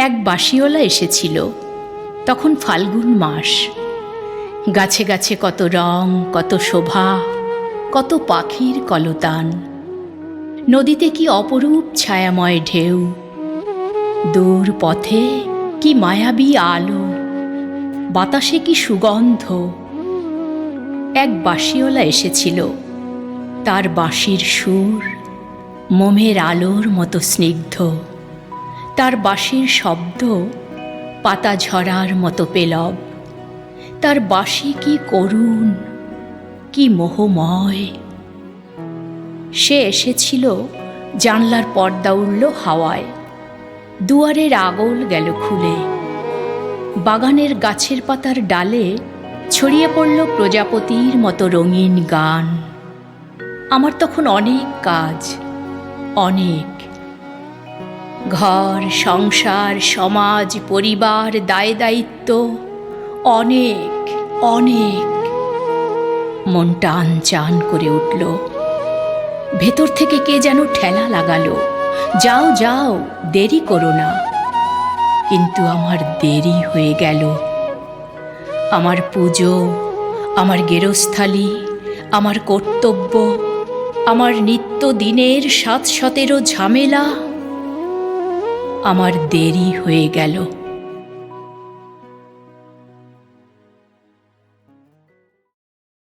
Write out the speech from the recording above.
এক বাঁশিওয়ালা এসেছিল। তখন ফাল্গুন মাস। গাছে গাছে কত রং, কত শোভা, কত পাখির কলতান। নদীতে কি অপরূপ ছায়াময় ঢেউ, দূর পথে কি মায়াবী আলো, বাতাসে কি সুগন্ধ। এক বাঁশিওয়ালা এসেছিল। তার বাঁশির সুর মোমের আলোর মতো স্নিগ্ধ, তার বাঁশির শব্দ পাতা ঝরার মতো পেলব। তার বাঁশি কি করুণ, কি মোহময়। সে এসেছিল, জানলার পর্দা উড়ল হাওয়ায়, দুয়ারের আগল গেল খুলে, বাগানের গাছের পাতার ডালে ছড়িয়ে পড়ল প্রজাপতির মতো রঙিন গান। আমার তখন অনেক কাজ, অনেক। ঘর, সংসার, সমাজ, পরিবার, দায় দায়িত্ব, অনেক অনেক। মন টান চান করে উঠল। ভেতর থেকে কে যেন ঠেলা লাগালো, যাও যাও, দেরি করো না। কিন্তু আমার দেরি হয়ে গেল। আমার পুজো, আমার গেরস্থালি, আমার কর্তব্য, আমার নিত্য দিনের ৭-১৭ ঝামেলা, আমার দেরি হয়ে গেল।